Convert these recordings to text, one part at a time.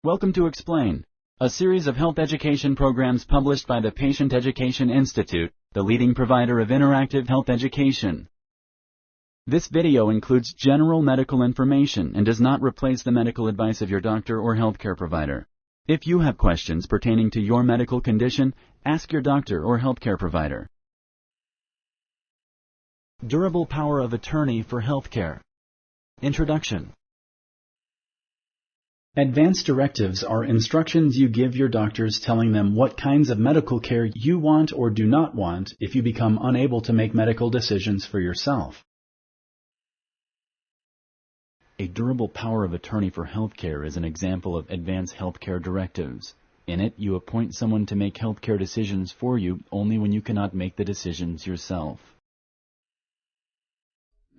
Welcome to Explain, a series of health education programs published by the Patient Education Institute, the leading provider of interactive health education. This video includes general medical information and does not replace the medical advice of your doctor or healthcare provider. If you have questions pertaining to your medical condition, ask your doctor or healthcare provider. Durable Power of Attorney for Healthcare. Introduction. Advance directives are instructions you give your doctors telling them what kinds of medical care you want or do not want if you become unable to make medical decisions for yourself. A durable power of attorney for healthcare is an example of advance-health-care-directives. In it, you appoint someone to make healthcare decisions for you only when you cannot make the decisions yourself.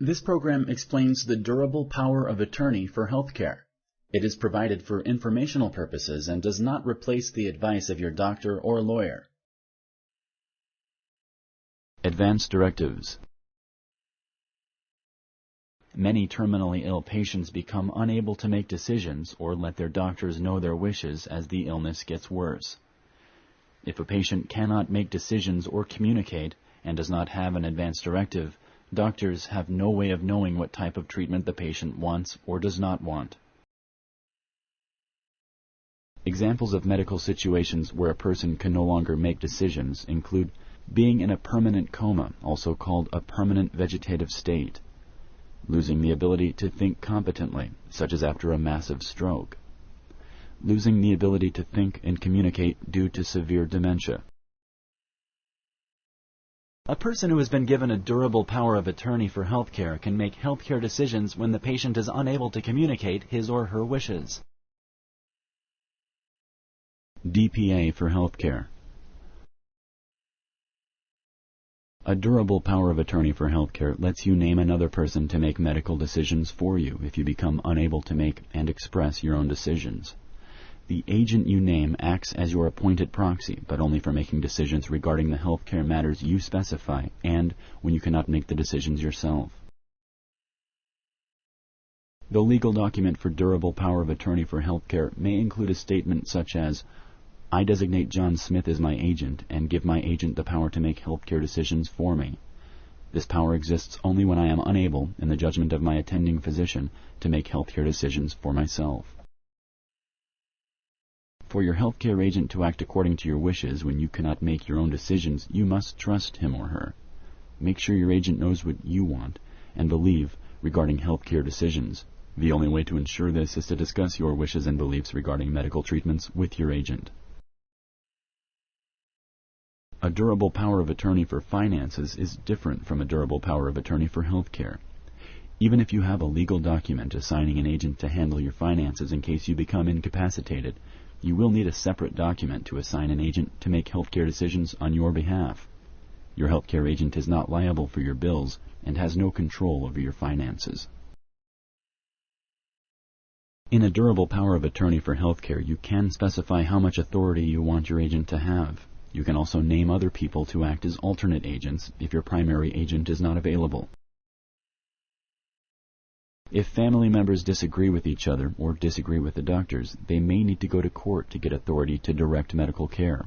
This program explains the durable power of attorney for healthcare. It is provided for informational purposes and does not replace the advice of your doctor or lawyer. Advance directives. Many terminally ill patients become unable to make decisions or let their doctors know their wishes as the illness gets worse. If a patient cannot make decisions or communicate and does not have an advance directive, doctors have no way of knowing what type of treatment the patient wants or does not want. Examples of medical situations where a person can no longer make decisions include being in a permanent coma, also called a permanent vegetative state, losing the ability to think competently, such as after a massive stroke, losing the ability to think and communicate due to severe dementia. A person who has been given a durable power of attorney for healthcare can make healthcare decisions when the patient is unable to communicate his or her wishes. DPA for healthcare. A durable power of attorney for healthcare lets you name another person to make medical decisions for you if you become unable to make and express your own decisions. The agent you name acts as your appointed proxy, but only for making decisions regarding the healthcare matters you specify and when you cannot make the decisions yourself. The legal document for durable power of attorney for healthcare may include a statement such as, I designate John Smith as my agent and give my agent the power to make healthcare decisions for me. This power exists only when I am unable, in the judgment of my attending physician, to make healthcare decisions for myself. For your healthcare agent to act according to your wishes when you cannot make your own decisions, you must trust him or her. Make sure your agent knows what you want and believe regarding healthcare decisions. The only way to ensure this is to discuss your wishes and beliefs regarding medical treatments with your agent. A durable power of attorney for finances is different from a durable power of attorney for healthcare. Even if you have a legal document assigning an agent to handle your finances in case you become incapacitated, you will need a separate document to assign an agent to make healthcare decisions on your behalf. Your healthcare agent is not liable for your bills and has no control over your finances. In a durable power of attorney for healthcare, you can specify how much authority you want your agent to have. You can also name other people to act as alternate agents if your primary agent is not available. If family members disagree with each other or disagree with the doctors, they may need to go to court to get authority to direct medical care.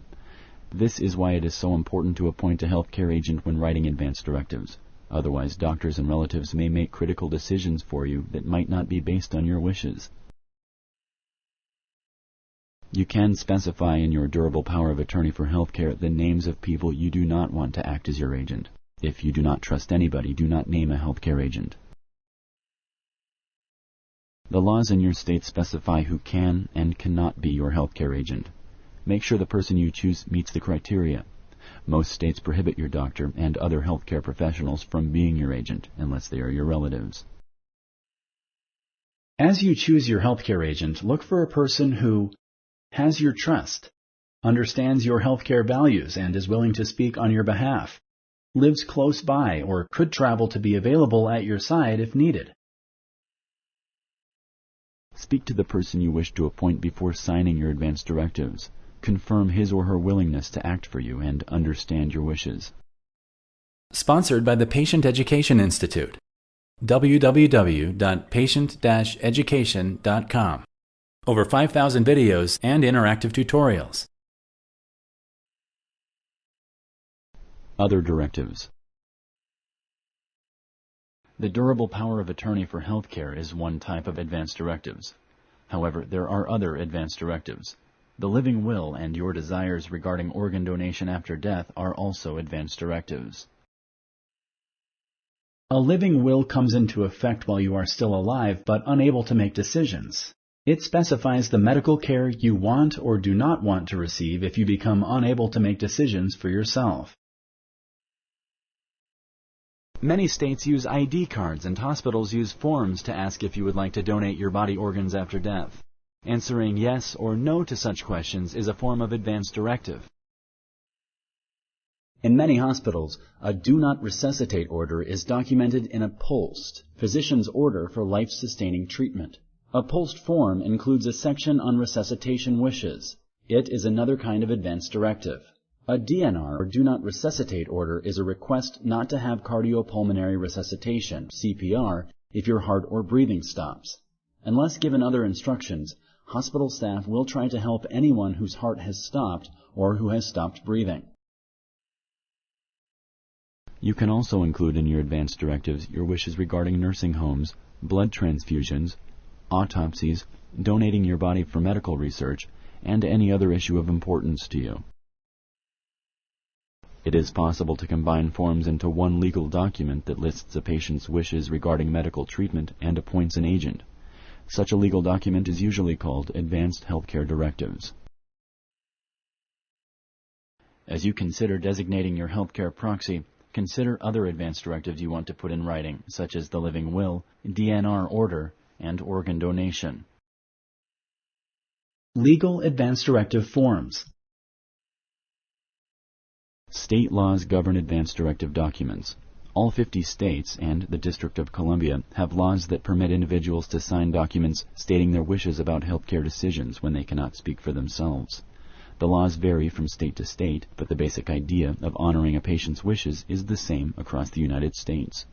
This is why it is so important to appoint a healthcare agent when writing advance directives. Otherwise, doctors and relatives may make critical decisions for you that might not be based on your wishes. You can specify in your durable power of attorney for healthcare the names of people you do not want to act as your agent. If you do not trust anybody, do not name a healthcare agent. The laws in your state specify who can and cannot be your healthcare agent. Make sure the person you choose meets the criteria. Most states prohibit your doctor and other healthcare professionals from being your agent unless they are your relatives. As you choose your healthcare agent, look for a person who has your trust, understands your healthcare values and is willing to speak on your behalf, lives close by or could travel to be available at your side if needed. Speak to the person you wish to appoint before signing your advance directives. Confirm his or her willingness to act for you and understand your wishes. Sponsored by the Patient Education Institute. www.patient-education.com. Over 5,000 videos and interactive tutorials. Other directives. The durable power of attorney for healthcare is one type of advance directives. However, there are other advance directives. The living will and your desires regarding organ donation after death are also advance directives. A living will comes into effect while you are still alive but unable to make decisions. It specifies the medical care you want or do not want to receive if you become unable to make decisions for yourself. Many states use ID cards and hospitals use forms to ask if you would like to donate your body organs after death. Answering yes or no to such questions is a form of advance directive. In many hospitals, a do-not-resuscitate-order is documented in a POLST, Physician's Order for Life-Sustaining Treatment. A POLST form includes a section on resuscitation wishes. It is another kind of advance directive. A DNR, or do-not-resuscitate-order, is a request not to have cardiopulmonary-resuscitation, CPR, if your heart or breathing stops. Unless given other instructions, hospital staff will try to help anyone whose heart has stopped or who has stopped breathing. You can also include in your advance directives your wishes regarding nursing homes, blood transfusions, autopsies, donating your body for medical research, and any other issue of importance to you. It is possible to combine forms into one legal document that lists a patient's wishes regarding medical treatment and appoints an agent. Such a legal document is usually called advance-health-care-directives. As you consider designating your health-care-proxy, consider other advance directives you want to put in writing, such as the living will, DNR-Order, and organ donation. Legal advance directive forms. State laws govern advance directive documents. All 50 states and the District of Columbia have laws that permit individuals to sign documents stating their wishes about healthcare decisions when they cannot speak for themselves. The laws vary from state to state, but the basic idea of honoring a patient's wishes is the same across the United States.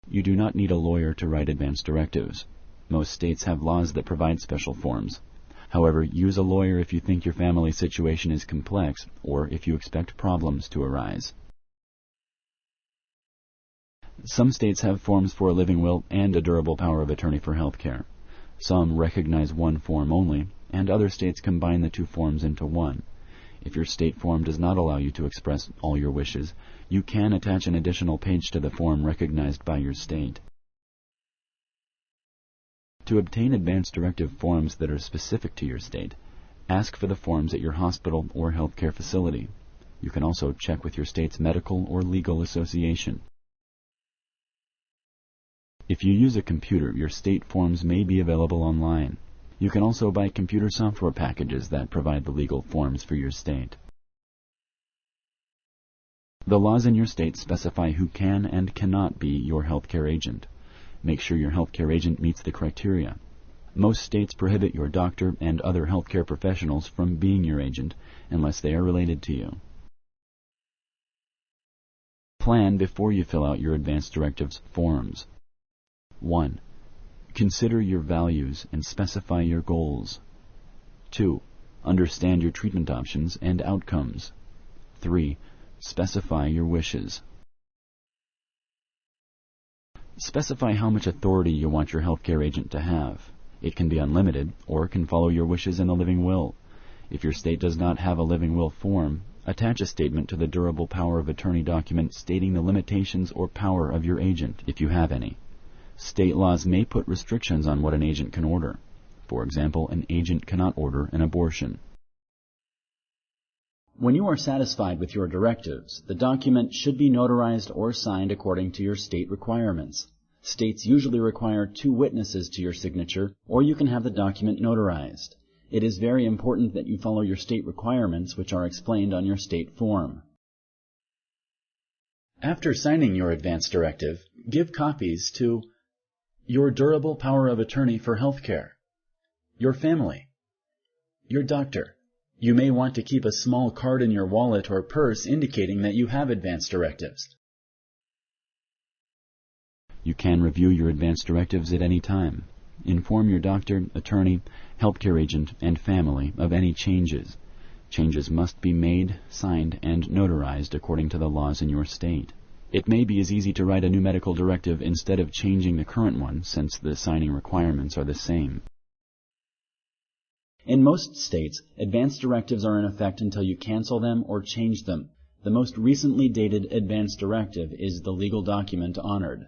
You do not need a lawyer to write advance directives. Most states have laws that provide special forms. However, use a lawyer if you think your family situation is complex or if you expect problems to arise. Some states have forms for a living will and a durable power of attorney for healthcare. Some recognize one form only, and other states combine the two forms into one. If your state form does not allow you to express all your wishes, you can attach an additional page to the form recognized by your state. To obtain advance directive forms that are specific to your state, ask for the forms at your hospital or healthcare facility. You can also check with your state's medical or legal association. If you use a computer, your state forms may be available online. You can also buy computer software packages that provide the legal forms for your state. The laws in your state specify who can and cannot be your healthcare agent. Make sure your healthcare agent meets the criteria. Most states prohibit your doctor and other healthcare professionals from being your agent unless they are related to you. Plan before you fill out your advance directives forms. 1. Consider your values and specify your goals. 2. Understand your treatment options and outcomes. 3. Specify your wishes. Specify how much authority you want your healthcare agent to have. It can be unlimited, or can follow your wishes in a living will. If your state does not have a living will form, attach a statement to the durable power of attorney document stating the limitations or power of your agent, if you have any. State laws may put restrictions on what an agent can order. For example, an agent cannot order an abortion. When you are satisfied with your directives, the document should be notarized or signed according to your state requirements. States usually require 2 witnesses to your signature, or you can have the document notarized. It is very important that you follow your state requirements, which are explained on your state form. After signing your advance directive, give copies to your durable power of attorney for healthcare, your family, your doctor. You may want to keep a small card in your wallet or purse indicating that you have advance directives. You can review your advance directives at any time. Inform your doctor, attorney, healthcare agent, and family of any changes. Changes must be made, signed, and notarized according to the laws in your state. It may be as easy to write a new medical directive instead of changing the current one, since the signing requirements are the same. In most states, advance directives are in effect until you cancel them or change them. The most recently dated advance directive is the legal document honored.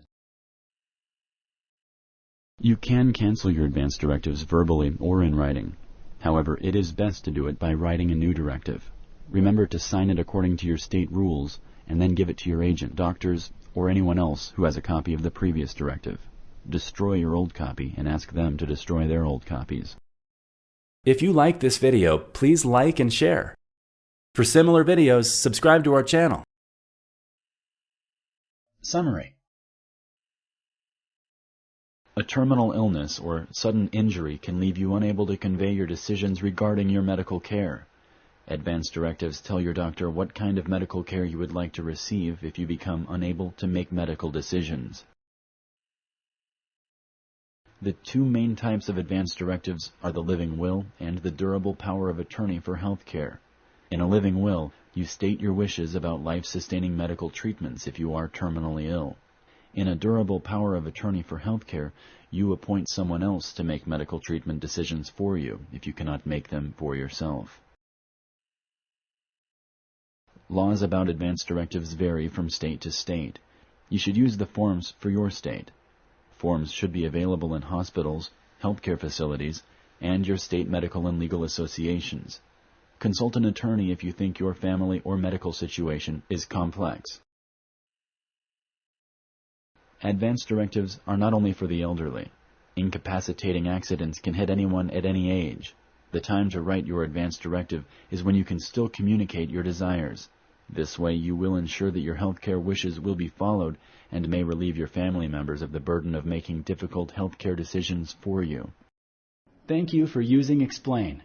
You can cancel your advance directives verbally or in writing. However, it is best to do it by writing a new directive. Remember to sign it according to your state rules, and then give it to your agent, doctors, or anyone else who has a copy of the previous directive. Destroy your old copy and ask them to destroy their old copies. If you like this video, please like and share. For similar videos, subscribe to our channel. Summary. A terminal illness or sudden injury can leave you unable to convey your decisions regarding your medical care. Advance directives tell your doctor what kind of medical care you would like to receive if you become unable to make medical decisions. The two main types of advance directives are the living will and the durable power of attorney for health care. In a living will, you state your wishes about life-sustaining medical treatments if you are terminally ill. In a durable power of attorney for health care, you appoint someone else to make medical treatment decisions for you if you cannot make them for yourself. Laws about advance directives vary from state to state. You should use the forms for your state. Forms should be available in hospitals, healthcare facilities, and your state medical and legal associations. Consult an attorney if you think your family or medical situation is complex. Advance directives are not only for the elderly. Incapacitating accidents can hit anyone at any age. The time to write your advance directive is when you can still communicate your desires. This way you will ensure that your healthcare wishes will be followed and may relieve your family members of the burden of making difficult healthcare decisions for you. Thank you for using Explain.